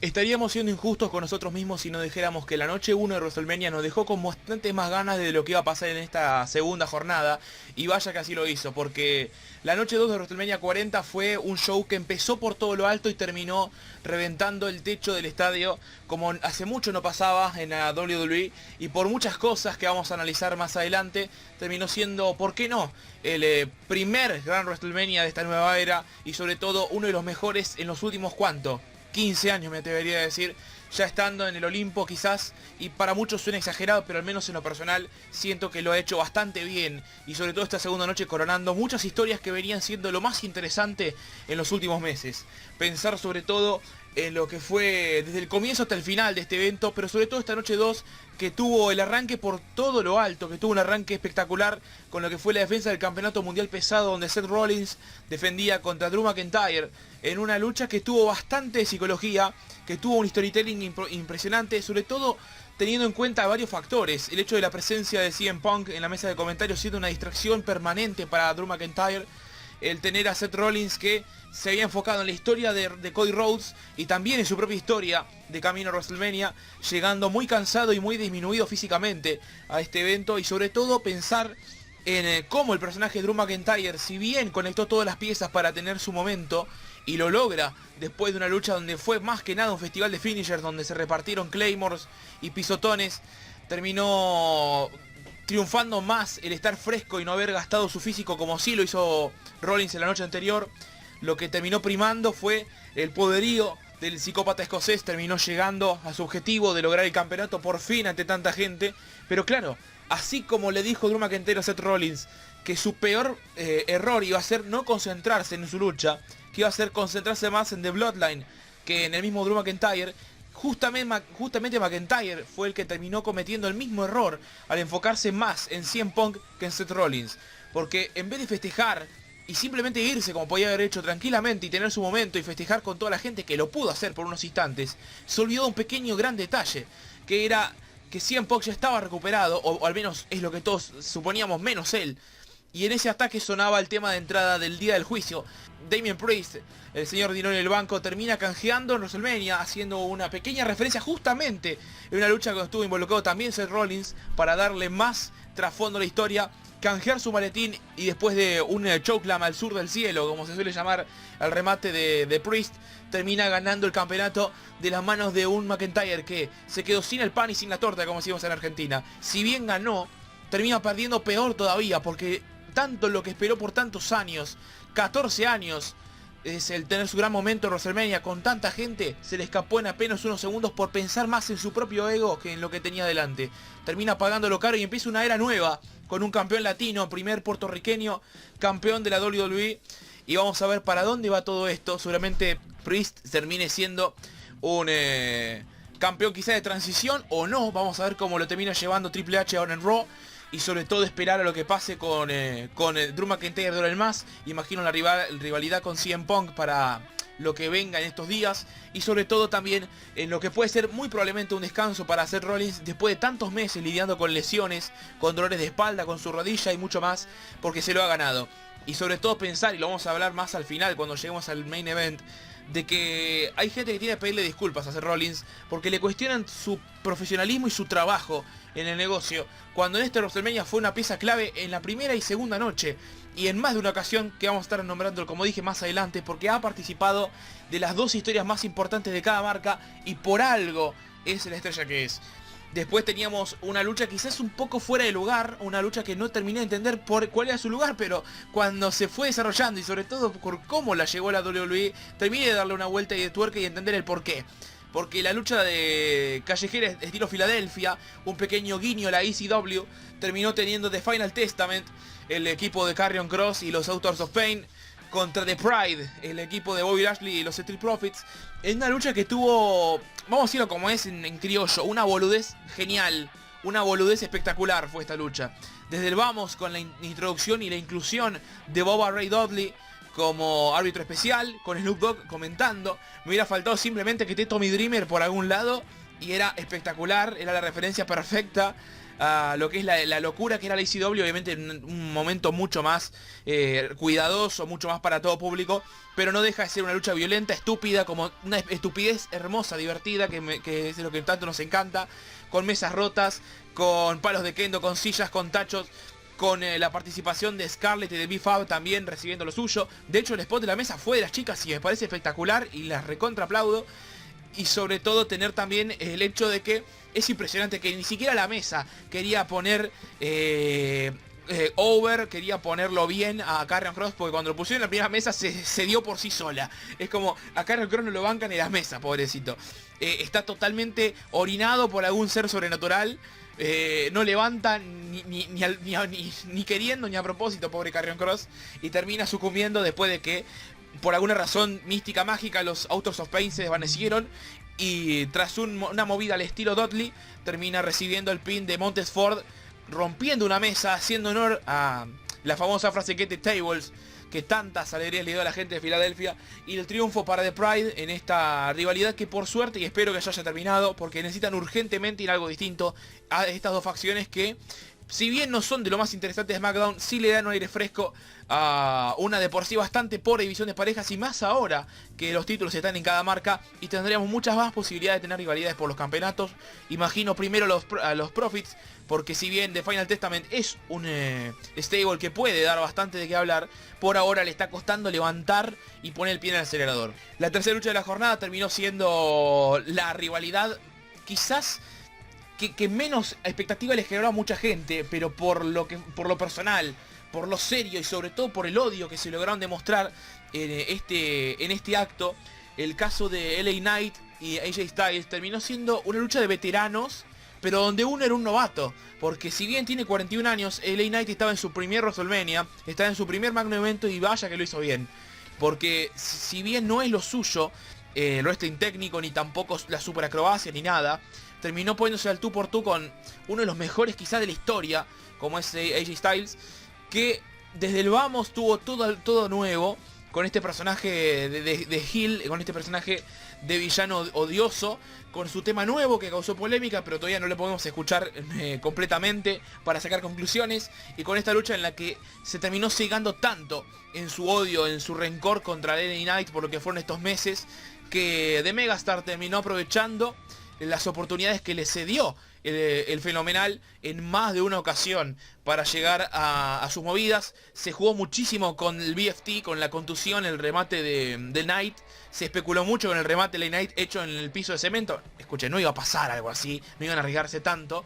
Estaríamos siendo injustos con nosotros mismos si no dijéramos que la noche 1 de WrestleMania nos dejó con bastante más ganas de lo que iba a pasar en esta segunda jornada. Y vaya que así lo hizo, porque la noche 2 de WrestleMania 40 fue un show que empezó por todo lo alto y terminó reventando el techo del estadio como hace mucho no pasaba en la WWE. Y por muchas cosas que vamos a analizar más adelante, terminó siendo, ¿por qué no?, el primer gran WrestleMania de esta nueva era. Y sobre todo uno de los mejores en los últimos, ¿cuánto?, 15 años me atrevería a decir, ya estando en el Olimpo quizás, y para muchos suena exagerado, pero al menos en lo personal siento que lo ha hecho bastante bien, y sobre todo esta segunda noche coronando muchas historias que venían siendo lo más interesante en los últimos meses. Pensar sobre todo en lo que fue desde el comienzo hasta el final de este evento, pero sobre todo esta noche 2 que tuvo el arranque por todo lo alto, que tuvo un arranque espectacular con lo que fue la defensa del campeonato mundial pesado, donde Seth Rollins defendía contra Drew McIntyre en una lucha que tuvo bastante psicología, que tuvo un storytelling impresionante, sobre todo teniendo en cuenta varios factores. El hecho de la presencia de CM Punk en la mesa de comentarios siendo una distracción permanente para Drew McIntyre, el tener a Seth Rollins que se había enfocado en la historia de Cody Rhodes y también en su propia historia de camino a WrestleMania, llegando muy cansado y muy disminuido físicamente a este evento, y sobre todo pensar en cómo el personaje de Drew McIntyre, si bien conectó todas las piezas para tener su momento, y lo logra después de una lucha donde fue más que nada un festival de finishers, donde se repartieron claymores y pisotones, terminó triunfando más el estar fresco y no haber gastado su físico como sí lo hizo Rollins en la noche anterior. Lo que terminó primando fue el poderío del psicópata escocés, terminó llegando a su objetivo de lograr el campeonato por fin ante tanta gente. Pero claro, así como le dijo Drew McIntyre a Seth Rollins que su peor error iba a ser no concentrarse en su lucha, que iba a ser concentrarse más en The Bloodline que en el mismo Drew McIntyre, justamente McIntyre fue el que terminó cometiendo el mismo error al enfocarse más en CM Punk que en Seth Rollins. Porque en vez de festejar y simplemente irse como podía haber hecho tranquilamente y tener su momento y festejar con toda la gente, que lo pudo hacer por unos instantes, se olvidó de un pequeño gran detalle, que era que CM Punk ya estaba recuperado, o al menos es lo que todos suponíamos, menos él. Y en ese ataque sonaba el tema de entrada del día del juicio. Damian Priest, el señor dinero en el banco, termina canjeando en WrestleMania, haciendo una pequeña referencia justamente en una lucha que estuvo involucrado también Seth Rollins, para darle más trasfondo a la historia, canjear su maletín, y después de un chokeslam al sur del cielo, como se suele llamar al remate de Priest, termina ganando el campeonato de las manos de un McIntyre que se quedó sin el pan y sin la torta, como decimos en Argentina. Si bien ganó, termina perdiendo peor todavía, porque tanto lo que esperó por tantos años, 14 años, es el tener su gran momento en WrestleMania con tanta gente, se le escapó en apenas unos segundos por pensar más en su propio ego que en lo que tenía delante. Termina pagándolo caro y empieza una era nueva con un campeón latino, primer puertorriqueño campeón de la WWE. Y vamos a ver para dónde va todo esto. Seguramente Priest termine siendo un campeón quizá de transición o no. Vamos a ver cómo lo termina llevando Triple H ahora en Raw. Y sobre todo esperar a lo que pase con Drew McIntyre de ahora en más. Imagino la rivalidad con CM Punk para lo que venga en estos días. Y sobre todo también en lo que puede ser muy probablemente un descanso para Seth Rollins después de tantos meses lidiando con lesiones, con dolores de espalda, con su rodilla y mucho más, porque se lo ha ganado. Y sobre todo pensar, y lo vamos a hablar más al final cuando lleguemos al main event, de que hay gente que tiene que pedirle disculpas a Seth Rollins porque le cuestionan su profesionalismo y su trabajo en el negocio, cuando en este WrestleMania fue una pieza clave en la primera y segunda noche, y en más de una ocasión que vamos a estar nombrando, como dije, más adelante, porque ha participado de las dos historias más importantes de cada marca y por algo es la estrella que es. Después teníamos una lucha quizás un poco fuera de lugar, una lucha que no terminé de entender por cuál era su lugar, pero cuando se fue desarrollando y sobre todo por cómo la llegó a la WWE, terminé de darle una vuelta y de tuerca y entender el porqué. Porque la lucha de callejera estilo Filadelfia, un pequeño guiño a la ECW, terminó teniendo The Final Testament, el equipo de Karrion Kross y los Authors of Pain, contra The Pride, el equipo de Bobby Lashley y los Street Profits, en una lucha que tuvo, vamos a decirlo como es en criollo, una boludez genial, una boludez espectacular fue esta lucha. Desde el vamos con la introducción y la inclusión de Bubba Ray Dudley como árbitro especial, con Snoop Dogg comentando. Me hubiera faltado simplemente que esté Tommy Dreamer por algún lado y era espectacular, era la referencia perfecta a lo que es la locura que era la ECW, obviamente en un momento mucho más cuidadoso, mucho más para todo público, pero no deja de ser una lucha violenta, estúpida, como una estupidez hermosa, divertida, que es lo que tanto nos encanta, con mesas rotas, con palos de kendo, con sillas, con tachos, con la participación de Scarlett y de B-Fab también recibiendo lo suyo. De hecho, el spot de la mesa fue de las chicas y me parece espectacular y las recontra aplaudo. Y sobre todo tener también el hecho de que es impresionante que ni siquiera la mesa quería poner over, quería ponerlo bien a Karrion Kross, porque cuando lo pusieron en la primera mesa se dio por sí sola. Es como a Karrion Kross no lo bancan en la mesa, pobrecito. Está totalmente orinado por algún ser sobrenatural. No levanta ni queriendo ni a propósito, pobre Karrion Kross, y termina sucumbiendo después de que por alguna razón mística mágica los Authors of Pain se desvanecieron y tras una movida al estilo Dudley termina recibiendo el pin de Montez Ford, rompiendo una mesa, haciendo honor a la famosa frase Get the Tables que tantas alegrías le dio a la gente de Filadelfia, y el triunfo para The Pride en esta rivalidad que por suerte, y espero que ya haya terminado, porque necesitan urgentemente ir a algo distinto a estas dos facciones que, si bien no son de lo más interesante de SmackDown, sí le dan un aire fresco a una de por sí bastante pobre división de parejas, y más ahora que los títulos están en cada marca y tendríamos muchas más posibilidades de tener rivalidades por los campeonatos. Imagino primero a los Profits, porque si bien The Final Testament es un stable que puede dar bastante de qué hablar, por ahora le está costando levantar y poner el pie en el acelerador. La tercera lucha de la jornada terminó siendo la rivalidad quizás que menos expectativa les generó a mucha gente, pero por lo personal, por lo serio y sobre todo por el odio que se lograron demostrar en este acto, el caso de LA Knight y AJ Styles terminó siendo una lucha de veteranos, pero donde uno era un novato, porque si bien tiene 41 años, LA Knight estaba en su primer WrestleMania, estaba en su primer magno evento y vaya que lo hizo bien, porque si bien no es lo suyo el wrestling técnico, ni tampoco la super acrobacia ni nada, terminó poniéndose al tú por tú con uno de los mejores quizás de la historia, como es AJ Styles, que desde el vamos tuvo todo nuevo, con este personaje de heel, con este personaje de villano odioso, con su tema nuevo que causó polémica, pero todavía no lo podemos escuchar completamente para sacar conclusiones, y con esta lucha en la que se terminó cegando tanto en su odio, en su rencor contra LA Knight por lo que fueron estos meses, que The Megastar terminó aprovechando las oportunidades que le cedió el fenomenal en más de una ocasión para llegar a sus movidas. Se jugó muchísimo con el BFT, con la contusión, el remate de Knight. Se especuló mucho con el remate de Knight hecho en el piso de cemento. Escuchen, no iba a pasar algo así, no iban a arriesgarse tanto.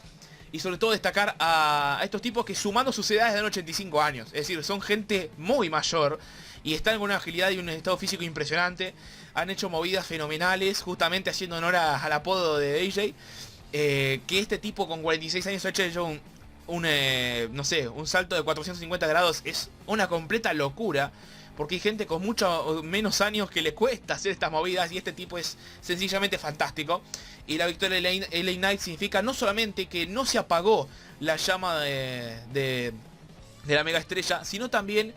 Y sobre todo destacar a estos tipos que, sumando sus edades, dan 85 años. Es decir, son gente muy mayor y están con una agilidad y un estado físico impresionante. Han hecho movidas fenomenales, justamente haciendo honor al apodo de AJ. Que este tipo con 46 años ha hecho no sé, un salto de 450 grados. Es una completa locura, porque hay gente con mucho menos años que le cuesta hacer estas movidas, y este tipo es sencillamente fantástico. Y la victoria de LA Knight significa no solamente que no se apagó la llama de la mega estrella, sino también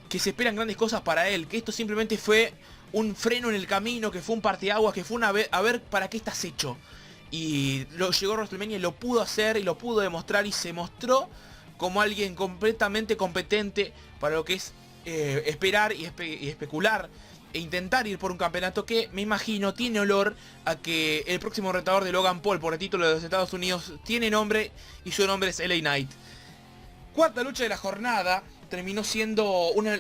que se esperan grandes cosas para él, que esto simplemente fue un freno en el camino, que fue un parteaguas, que fue a ver para qué estás hecho. Y llegó a WrestleMania y lo pudo hacer y lo pudo demostrar, y se mostró como alguien completamente competente para lo que es esperar y especular e intentar ir por un campeonato que, me imagino, tiene olor a que el próximo retador de Logan Paul por el título de los Estados Unidos tiene nombre, y su nombre es LA Knight. Cuarta lucha de la jornada terminó siendo una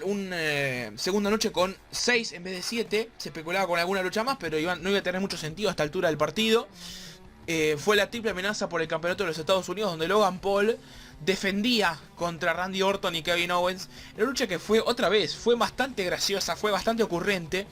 segunda noche con 6 en vez de 7. Se especulaba con alguna lucha más, pero no iba a tener mucho sentido a esta altura del partido. Fue la triple amenaza por el campeonato de los Estados Unidos, donde Logan Paul defendía contra Randy Orton y Kevin Owens. La lucha que fue bastante graciosa, fue bastante ocurrente,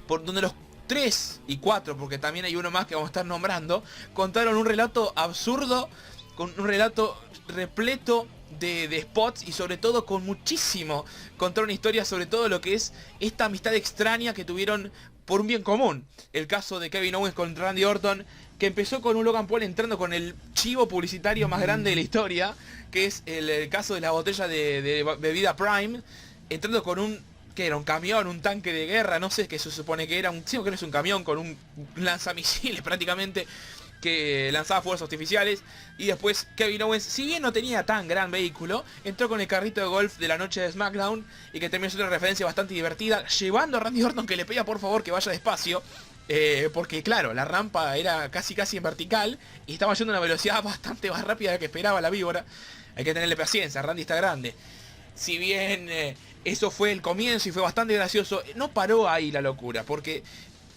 por donde los 3 y 4, porque también hay uno más que vamos a estar nombrando, contaron un relato absurdo, con un relato repleto de spots, y sobre todo contaron una historia sobre todo lo que es esta amistad extraña que tuvieron por un bien común. El caso de Kevin Owens con Randy Orton, que empezó con un Logan Paul entrando con el chivo publicitario más grande de la historia, que es el caso de la botella de bebida Prime, entrando con que era un camión, un tanque de guerra, no sé qué se supone que era, sí, creo que es un camión con un lanzamisiles prácticamente, que lanzaba fuegos artificiales. Y después Kevin Owens, si bien no tenía tan gran vehículo, entró con el carrito de golf de la noche de SmackDown, y que terminó siendo una referencia bastante divertida, llevando a Randy Orton, que le pedía por favor que vaya despacio, porque claro, la rampa era casi en vertical y estaba yendo a una velocidad bastante más rápida de la que esperaba la víbora. Hay que tenerle paciencia, Randy está grande. Si bien eso fue el comienzo y fue bastante gracioso, no paró ahí la locura, porque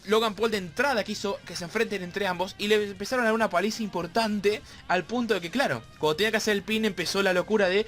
Logan Paul de entrada quiso que se enfrenten entre ambos y le empezaron a dar una paliza importante, al punto de que claro, cuando tenía que hacer el pin empezó la locura de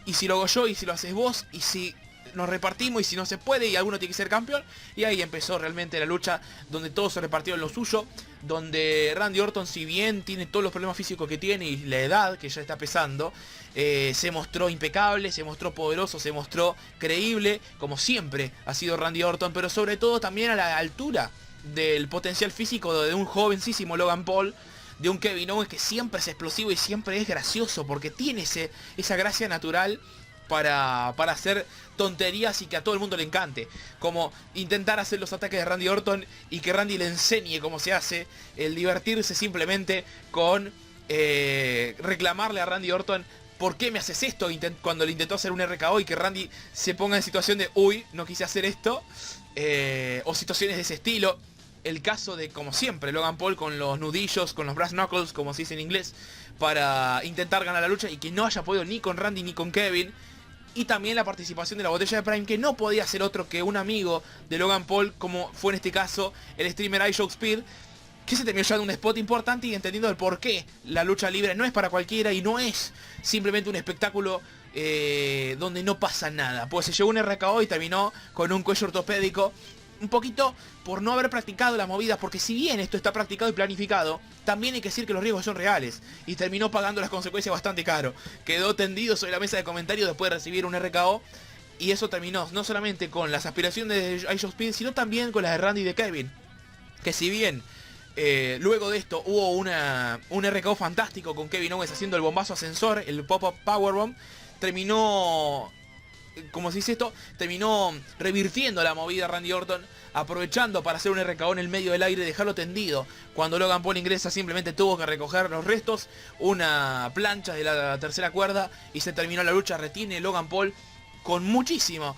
y si lo hago yo, y si lo haces vos, y si nos repartimos, y si no se puede, y alguno tiene que ser campeón. Y ahí empezó realmente la lucha, donde todos se repartieron lo suyo, donde Randy Orton, si bien tiene todos los problemas físicos que tiene y la edad que ya está pesando, se mostró impecable, se mostró poderoso, se mostró creíble, como siempre ha sido Randy Orton, pero sobre todo también a la altura del potencial físico de un jovencísimo Logan Paul, de un Kevin Owens que siempre es explosivo y siempre es gracioso, porque tiene esa gracia natural para hacer tonterías y que a todo el mundo le encante, como intentar hacer los ataques de Randy Orton y que Randy le enseñe cómo se hace, el divertirse simplemente con reclamarle a Randy Orton: ¿por qué me haces esto? Cuando le intentó hacer un RKO, y que Randy se ponga en situación de uy, no quise hacer esto, o situaciones de ese estilo. El caso de, como siempre, Logan Paul con los nudillos, con los brass knuckles, como se dice en inglés, para intentar ganar la lucha, y que no haya podido ni con Randy ni con Kevin. Y también la participación de la botella de Prime, que no podía ser otro que un amigo de Logan Paul, como fue en este caso el streamer iShow Speed, que se terminó llevando un spot importante y entendiendo el por qué la lucha libre no es para cualquiera y no es simplemente un espectáculo donde no pasa nada. Pues se llevó un RKO y terminó con un cuello ortopédico, un poquito por no haber practicado las movidas, porque si bien esto está practicado y planificado, también hay que decir que los riesgos son reales, y terminó pagando las consecuencias bastante caro. Quedó tendido sobre la mesa de comentarios después de recibir un RKO, y eso terminó no solamente con las aspiraciones de iShow Speed, sino también con las de Randy y de Kevin, que si bien luego de esto hubo un RKO fantástico con Kevin Owens haciendo el bombazo ascensor, el pop-up powerbomb, terminó, como se dice esto, terminó revirtiendo la movida Randy Orton, aprovechando para hacer un RKO en el medio del aire y dejarlo tendido. Cuando Logan Paul ingresa, simplemente tuvo que recoger los restos, una plancha de la tercera cuerda, y se terminó la lucha. Retiene Logan Paul con muchísimo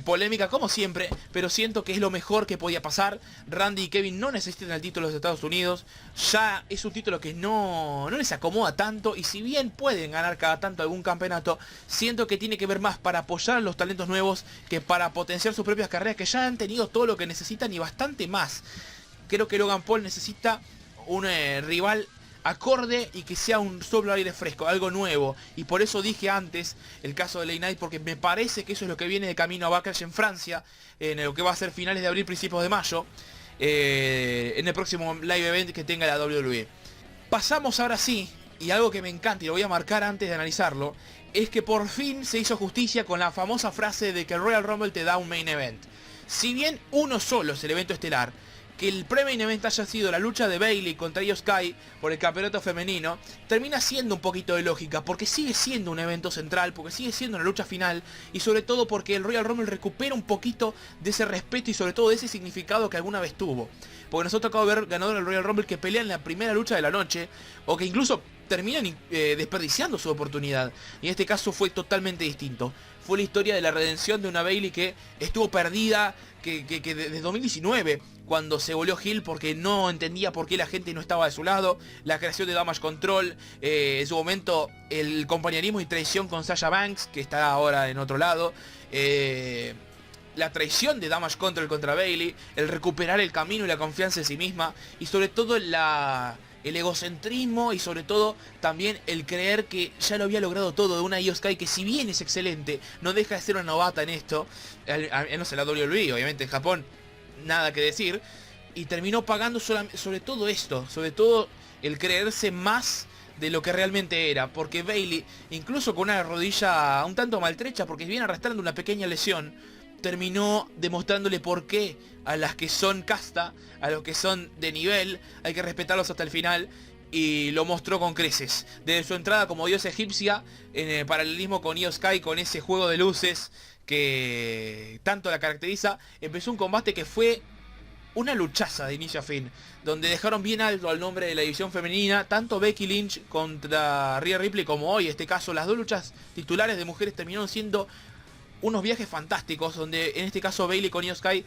polémica, como siempre, pero siento que es lo mejor que podía pasar. Randy y Kevin no necesitan el título de los Estados Unidos, ya es un título que no les acomoda tanto, y si bien pueden ganar cada tanto algún campeonato, siento que tiene que ver más para apoyar a los talentos nuevos que para potenciar sus propias carreras, que ya han tenido todo lo que necesitan y bastante más. Creo que Logan Paul necesita un rival acorde y que sea un soplo de aire fresco, algo nuevo. Y por eso dije antes el caso de LA Knight, porque me parece que eso es lo que viene de camino a Backlash en Francia, en lo que va a ser finales de abril, principios de mayo, en el próximo live event que tenga la WWE. Pasamos ahora sí, y algo que me encanta y lo voy a marcar antes de analizarlo, es que por fin se hizo justicia con la famosa frase de que el Royal Rumble te da un main event. Si bien uno solo es el evento estelar, que el pre-main event haya sido la lucha de Bayley contra Io Sky por el campeonato femenino, termina siendo un poquito de lógica, porque sigue siendo un evento central, porque sigue siendo una lucha final, y sobre todo porque el Royal Rumble recupera un poquito de ese respeto y sobre todo de ese significado que alguna vez tuvo. Porque nos ha tocado ver ganadores del Royal Rumble que pelean en la primera lucha de la noche, o que incluso terminan desperdiciando su oportunidad, y en este caso fue totalmente distinto. Fue la historia de la redención de una Bayley que estuvo perdida, que desde 2019, cuando se volvió heel porque no entendía por qué la gente no estaba de su lado, la creación de Damage Control, en su momento el compañerismo y traición con Sasha Banks, que está ahora en otro lado, la traición de Damage Control contra Bayley, el recuperar el camino y la confianza en sí misma, y sobre todo el egocentrismo, y sobre todo también el creer que ya lo había logrado todo, de una Io Sky que, si bien es excelente, no deja de ser una novata en esto, no sé, la WWE, obviamente en Japón nada que decir, y terminó pagando sobre todo esto, sobre todo el creerse más de lo que realmente era, porque Bayley, incluso con una rodilla un tanto maltrecha, porque viene arrastrando una pequeña lesión, terminó demostrándole por qué a las que son casta, a los que son de nivel, hay que respetarlos hasta el final, y lo mostró con creces. Desde su entrada como diosa egipcia, en el paralelismo con Io Sky, con ese juego de luces que tanto la caracteriza, empezó un combate que fue una luchaza de inicio a fin, donde dejaron bien alto al nombre de la división femenina, tanto Becky Lynch contra Rhea Ripley como hoy, en este caso, las dos luchas titulares de mujeres terminaron siendo unos viajes fantásticos, donde en este caso Bayley con Io Sky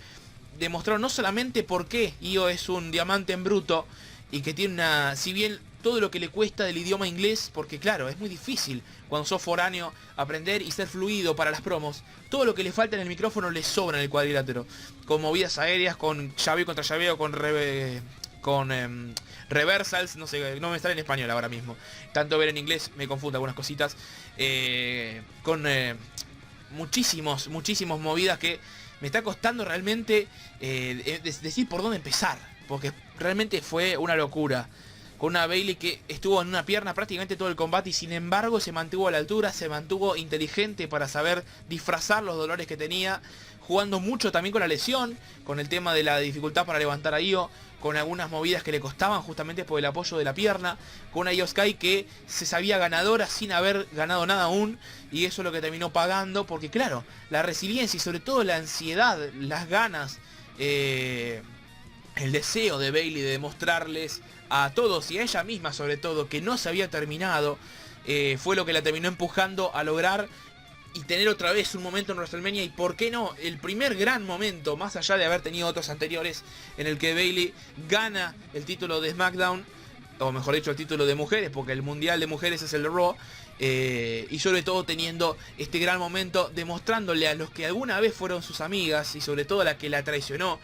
demostraron no solamente por qué Io es un diamante en bruto, y que tiene una, si bien todo lo que le cuesta del idioma inglés, porque claro, es muy difícil cuando sos foráneo aprender y ser fluido para las promos, todo lo que le falta en el micrófono le sobra en el cuadrilátero, con movidas aéreas, con llaveo contra llaveo, con reversals, no sé, no me sale en español ahora mismo, tanto ver en inglés me confunde algunas cositas, con muchísimos movidas que me está costando realmente decir por dónde empezar, porque realmente fue una locura. Con una Bayley que estuvo en una pierna prácticamente todo el combate y sin embargo se mantuvo a la altura, se mantuvo inteligente para saber disfrazar los dolores que tenía, jugando mucho también con la lesión, con el tema de la dificultad para levantar a Io, con algunas movidas que le costaban justamente por el apoyo de la pierna, con una Io Sky que se sabía ganadora sin haber ganado nada aún, y eso es lo que terminó pagando, porque claro, la resiliencia y sobre todo la ansiedad, las ganas, el deseo de Bayley de demostrarles a todos y a ella misma sobre todo que no se había terminado, fue lo que la terminó empujando a lograr y tener otra vez un momento en WrestleMania, y por qué no, el primer gran momento, más allá de haber tenido otros anteriores, en el que Bayley gana el título de SmackDown, o mejor dicho el título de mujeres, porque el mundial de mujeres es el de Raw, y sobre todo teniendo este gran momento, demostrándole a los que alguna vez fueron sus amigas, y sobre todo a la que la traicionó,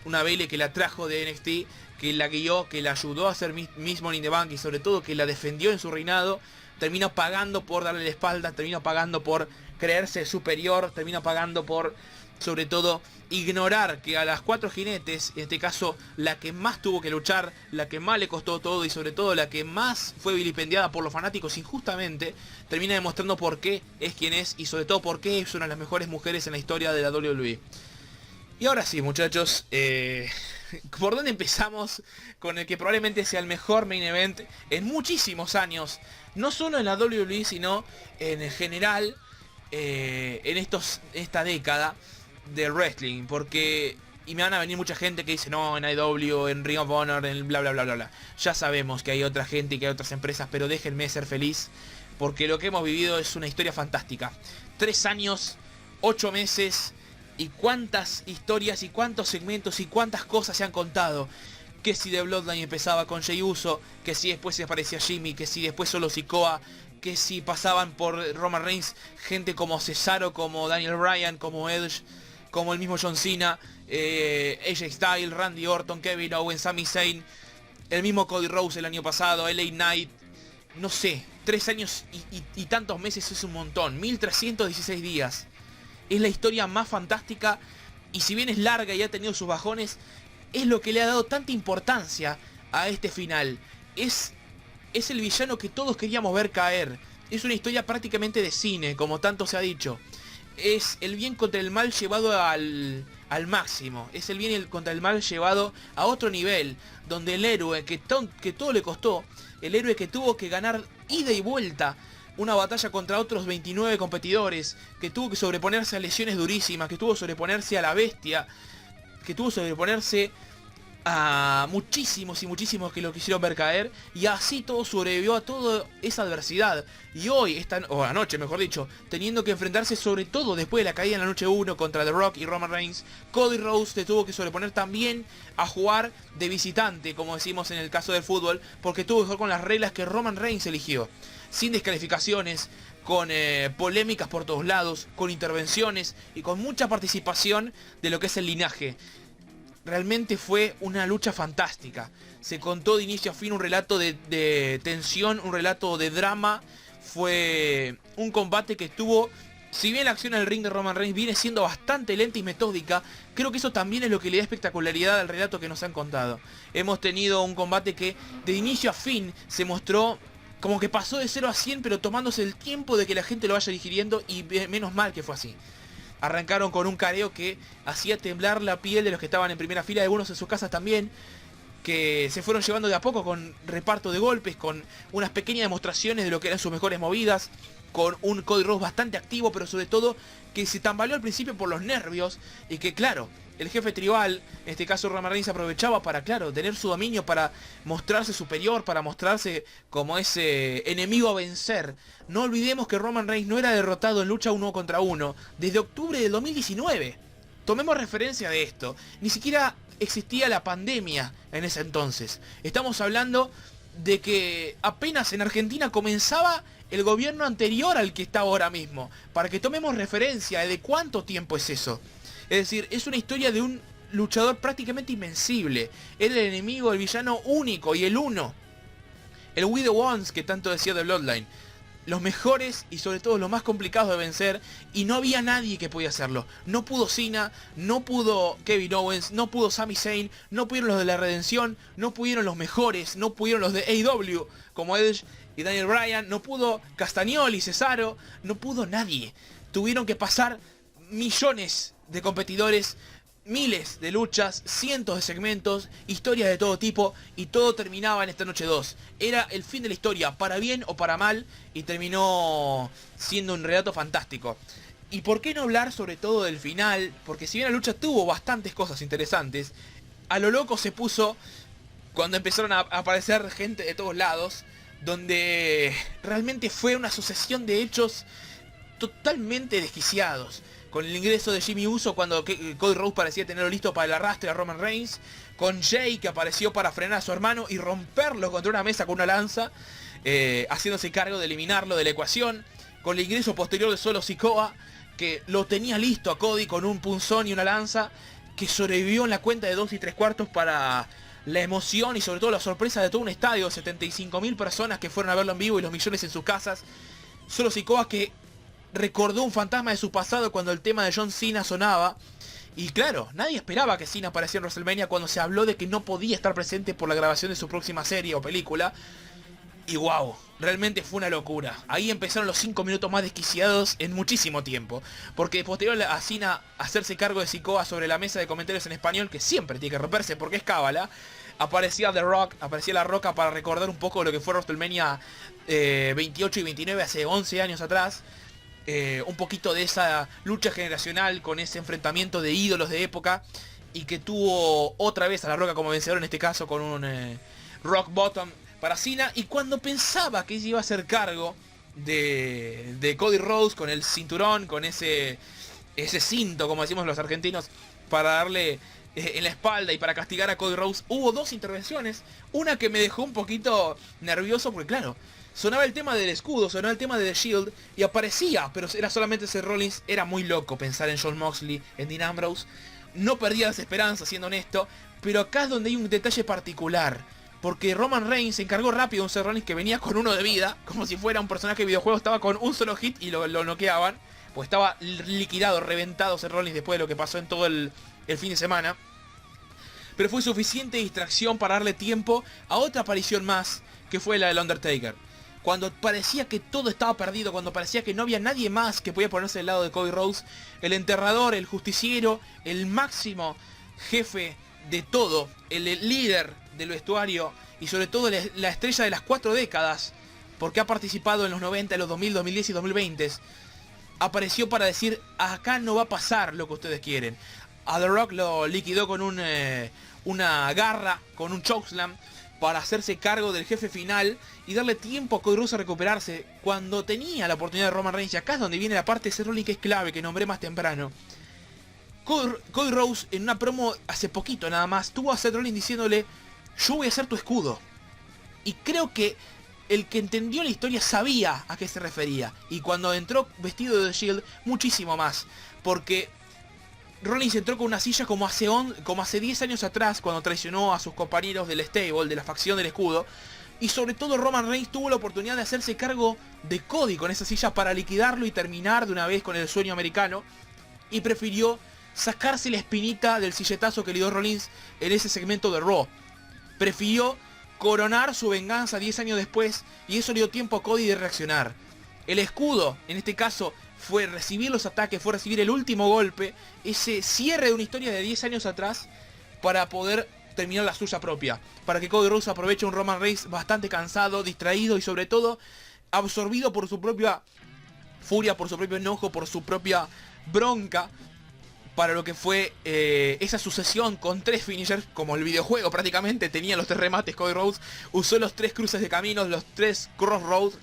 una Bayley que la trajo de NXT, que la guió, que la ayudó a ser Miss Money in the Bank, y sobre todo que la defendió en su reinado, terminó pagando por darle la espalda, terminó pagando por creerse superior, termina pagando por, sobre todo, ignorar que a las 4 jinetes, en este caso la que más tuvo que luchar, la que más le costó todo y sobre todo la que más fue vilipendiada por los fanáticos injustamente, termina demostrando por qué es quien es y sobre todo por qué es una de las mejores mujeres en la historia de la WWE. Y ahora sí, muchachos, ¿por dónde empezamos con el que probablemente sea el mejor main event en muchísimos años? No solo en la WWE, sino en general, en esta década de wrestling. Porque, y me van a venir mucha gente que dice, no, en IW, en Ring of Honor, en bla bla bla bla bla. Ya sabemos que hay otra gente y que hay otras empresas, pero déjenme ser feliz, porque lo que hemos vivido es una historia fantástica. 3 años, 8 meses... y cuántas historias y cuántos segmentos y cuántas cosas se han contado. Que si The Bloodline empezaba con Jey Uso, que si después se aparecía Jimmy, que si después solo Sikoa, que si pasaban por Roman Reigns gente como Cesaro, como Daniel Bryan, como Edge, como el mismo John Cena, AJ Styles, Randy Orton, Kevin Owens, Sami Zayn, el mismo Cody Rhodes el año pasado, LA Knight, no sé, 3 años y tantos meses es un montón, 1316 días. Es la historia más fantástica y si bien es larga y ha tenido sus bajones, es lo que le ha dado tanta importancia a este final. Es el villano que todos queríamos ver caer. Es una historia prácticamente de cine, como tanto se ha dicho. Es el bien contra el mal llevado al máximo. Es el bien contra el mal llevado a otro nivel, donde el héroe que todo le costó, el héroe que tuvo que ganar ida y vuelta una batalla contra otros 29 competidores, que tuvo que sobreponerse a lesiones durísimas, que tuvo que sobreponerse a la bestia, que tuvo que sobreponerse a muchísimos y muchísimos que lo quisieron ver caer, y así todo sobrevivió a toda esa adversidad. Y hoy, o anoche mejor dicho, teniendo que enfrentarse sobre todo después de la caída en la noche 1 contra The Rock y Roman Reigns, Cody Rhodes se tuvo que sobreponer también a jugar de visitante, como decimos en el caso del fútbol, porque tuvo que jugar con las reglas que Roman Reigns eligió. Sin descalificaciones, con polémicas por todos lados, con intervenciones y con mucha participación de lo que es el linaje. Realmente fue una lucha fantástica. Se contó de inicio a fin un relato de tensión, un relato de drama. Fue un combate que estuvo, si bien la acción en el ring de Roman Reigns viene siendo bastante lenta y metódica, creo que eso también es lo que le da espectacularidad al relato que nos han contado. Hemos tenido un combate que de inicio a fin se mostró como que pasó de 0 a 100, pero tomándose el tiempo de que la gente lo vaya digiriendo, y menos mal que fue así. Arrancaron con un careo que hacía temblar la piel de los que estaban en primera fila, de algunos en sus casas también, que se fueron llevando de a poco con reparto de golpes, con unas pequeñas demostraciones de lo que eran sus mejores movidas. con un Cody Rhodes bastante activo, pero sobre todo que se tambaleó al principio por los nervios y que claro, el jefe tribal, en este caso Roman Reigns, aprovechaba para, claro, tener su dominio, para mostrarse superior, para mostrarse como ese enemigo a vencer. No olvidemos que Roman Reigns no era derrotado en lucha 1 contra 1 desde octubre del 2019. Tomemos referencia de esto. Ni siquiera existía la pandemia en ese entonces. Estamos hablando de que apenas en Argentina comenzaba el gobierno anterior al que está ahora mismo. Para que tomemos referencia de cuánto tiempo es eso. Es decir, es una historia de un luchador prácticamente invencible. Era el enemigo, el villano único y el uno. El We the Ones que tanto decía de Bloodline. Los mejores y sobre todo los más complicados de vencer. Y no había nadie que podía hacerlo. No pudo Cena, no pudo Kevin Owens, no pudo Sami Zayn, no pudieron los de la Redención, no pudieron los mejores, no pudieron los de AEW como Edge y Daniel Bryan, no pudo Castagnoli y Cesaro, no pudo nadie. Tuvieron que pasar millones de competidores, miles de luchas, cientos de segmentos, historias de todo tipo, y todo terminaba en esta noche 2. Era el fin de la historia, para bien o para mal, y terminó siendo un relato fantástico. Y por qué no hablar sobre todo del final, porque si bien la lucha tuvo bastantes cosas interesantes, a lo loco se puso cuando empezaron a aparecer gente de todos lados, donde realmente fue una sucesión de hechos totalmente desquiciados. Con el ingreso de Jimmy Uso cuando Cody Rhodes parecía tenerlo listo para el arrastre a Roman Reigns. Con Jay que apareció para frenar a su hermano y romperlo contra una mesa con una lanza. Haciéndose cargo de eliminarlo de la ecuación. Con el ingreso posterior de Solo Sikoa, que lo tenía listo a Cody con un punzón y una lanza. Que sobrevivió en la cuenta de 2 3/4 para la emoción y sobre todo la sorpresa de todo un estadio. 75.000 personas que fueron a verlo en vivo y los millones en sus casas. Solo Sikoa que recordó un fantasma de su pasado cuando el tema de John Cena sonaba. Y claro, nadie esperaba que Cena apareciera en WrestleMania cuando se habló de que no podía estar presente por la grabación de su próxima serie o película. Y wow, realmente fue una locura. Ahí empezaron los 5 minutos más desquiciados en muchísimo tiempo. Porque posterior a Cena hacerse cargo de Sikoa sobre la mesa de comentarios en español, que siempre tiene que romperse porque es cábala, aparecía The Rock, aparecía La Roca para recordar un poco lo que fue WrestleMania 28 y 29 hace 11 años atrás. Un poquito de esa lucha generacional con ese enfrentamiento de ídolos de época y que tuvo otra vez a La Roca como vencedor, en este caso con un Rock Bottom para Cena. Y cuando pensaba que se iba a hacer cargo de Cody Rhodes con el cinturón, con ese cinto, como decimos los argentinos, para darle en la espalda y para castigar a Cody Rhodes, hubo dos intervenciones. Una que me dejó un poquito nervioso porque claro, sonaba el tema del escudo, sonaba el tema de The Shield y aparecía, pero era solamente Seth Rollins. Era muy loco pensar en Jon Moxley, en Dean Ambrose. No perdía las esperanzas, siendo honesto, pero acá es donde hay un detalle particular. Porque Roman Reigns se encargó rápido de un Seth Rollins que venía con 1 de vida, como si fuera un personaje de videojuego, estaba con un solo hit y lo noqueaban. Pues estaba liquidado, reventado Seth Rollins después de lo que pasó en todo el fin de semana. Pero fue suficiente distracción para darle tiempo a otra aparición más, que fue la del Undertaker. Cuando parecía que todo estaba perdido, cuando parecía que no había nadie más que podía ponerse del lado de Cody Rhodes, el enterrador, el justiciero, el máximo jefe de todo, el líder del vestuario y sobre todo la estrella de las 4 décadas, porque ha participado en los 90, los 2000, 2010 y 2020, apareció para decir: acá no va a pasar lo que ustedes quieren. A The Rock lo liquidó con una garra, con un chokeslam, para hacerse cargo del jefe final y darle tiempo a Cody Rhodes a recuperarse cuando tenía la oportunidad de Roman Reigns. Y acá es donde viene la parte de Seth Rollins que es clave, que nombré más temprano. Cody Rhodes en una promo hace poquito nada más tuvo a Seth Rollins diciéndole: yo voy a ser tu escudo. Y creo que el que entendió la historia sabía a qué se refería. Y cuando entró vestido de The Shield, muchísimo más. Porque Rollins entró con una silla como hace 10 años atrás, cuando traicionó a sus compañeros del stable, de la facción del escudo. Y sobre todo Roman Reigns tuvo la oportunidad de hacerse cargo de Cody con esa silla para liquidarlo y terminar de una vez con el sueño americano. Y prefirió sacarse la espinita del silletazo que le dio Rollins en ese segmento de Raw. Prefirió coronar su venganza 10 años después y eso le dio tiempo a Cody de reaccionar. El escudo, en este caso, fue recibir los ataques, fue recibir el último golpe, ese cierre de una historia de 10 años atrás para poder terminar la suya propia. Para que Cody Rhodes aproveche un Roman Reigns bastante cansado, distraído y sobre todo absorbido por su propia furia, por su propio enojo, por su propia bronca, para lo que fue esa sucesión con 3 finishers, como el videojuego prácticamente tenía los 3 remates. Cody Rhodes usó los 3 cruces de caminos, los 3 crossroads,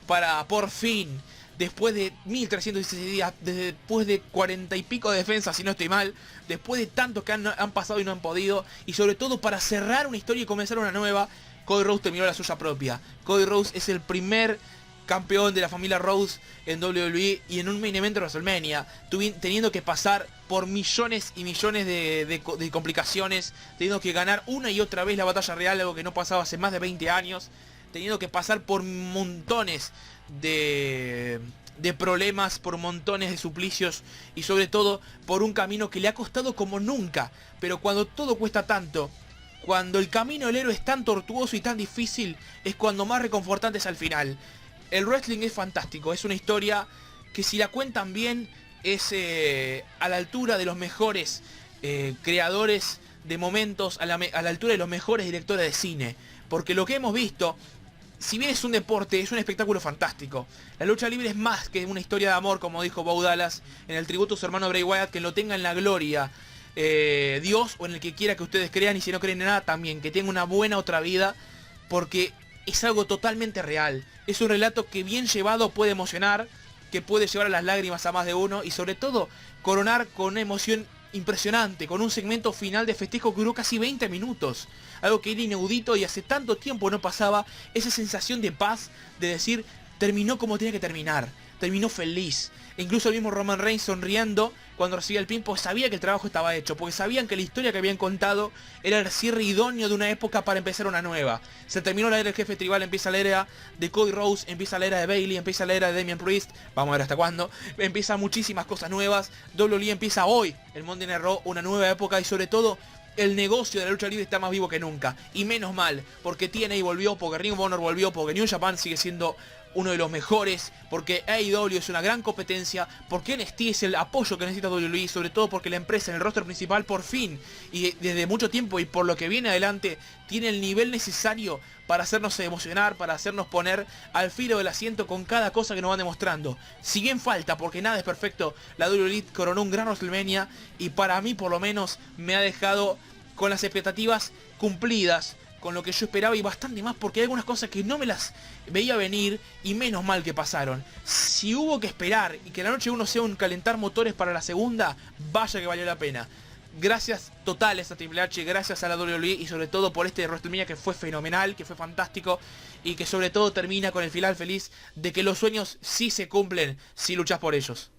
para por fin, después de 1316 días, después de 40 y pico de defensas, si no estoy mal, después de tantos que han pasado y no han podido, y sobre todo para cerrar una historia y comenzar una nueva, Cody Rhodes terminó la suya propia. Cody Rhodes es el primer campeón de la familia Rhodes en WWE y en un main event de WrestleMania, teniendo que pasar por millones y millones de complicaciones, teniendo que ganar una y otra vez la batalla real, algo que no pasaba hace más de 20 años, teniendo que pasar por montones de problemas, por montones de suplicios y sobre todo por un camino que le ha costado como nunca. Pero cuando todo cuesta tanto, cuando el camino del héroe es tan tortuoso y tan difícil, es cuando más reconfortante es al final. El wrestling es fantástico, es una historia que si la cuentan bien es a la altura de los mejores creadores de momentos, a la altura de los mejores directores de cine. Porque lo que hemos visto, si bien es un deporte, es un espectáculo fantástico. La lucha libre es más que una historia de amor, como dijo Bo Dallas en el tributo a su hermano Bray Wyatt, que lo tenga en la gloria Dios o en el que quiera que ustedes crean, y si no creen en nada también, que tenga una buena otra vida, porque es algo totalmente real. Es un relato que bien llevado puede emocionar, que puede llevar a las lágrimas a más de uno y sobre todo coronar con una emoción impresionante, con un segmento final de festejo que duró casi 20 minutos. Algo que era inaudito y hace tanto tiempo no pasaba, esa sensación de paz, de decir, terminó como tenía que terminar, terminó feliz. E incluso el mismo Roman Reigns sonriendo cuando recibía el pin, pues sabía que el trabajo estaba hecho, porque sabían que la historia que habían contado era el cierre idóneo de una época para empezar una nueva. Se terminó la era del jefe tribal, empieza la era de Cody Rhodes, empieza la era de Bayley, empieza la era de Damian Priest, vamos a ver hasta cuándo, empiezan muchísimas cosas nuevas, WWE empieza hoy, el Monday Night Raw, una nueva época y sobre todo el negocio de la lucha libre está más vivo que nunca. Y menos mal, porque TNA volvió, porque Ring of Honor volvió, porque New Japan sigue siendo uno de los mejores, porque AEW es una gran competencia, porque NXT es el apoyo que necesita WWE, sobre todo porque la empresa en el roster principal por fin, y desde mucho tiempo y por lo que viene adelante, tiene el nivel necesario para hacernos emocionar, para hacernos poner al filo del asiento con cada cosa que nos van demostrando. Si bien falta, porque nada es perfecto, la WWE coronó un gran WrestleMania y para mí por lo menos me ha dejado con las expectativas cumplidas, con lo que yo esperaba y bastante más, porque hay algunas cosas que no me las veía venir y menos mal que pasaron. Si hubo que esperar y que la noche uno sea un calentar motores para la segunda, vaya que valió la pena. Gracias totales a Triple H, gracias a la WWE y sobre todo por este WrestleMania que fue fenomenal, que fue fantástico y que sobre todo termina con el final feliz de que los sueños sí se cumplen si luchas por ellos.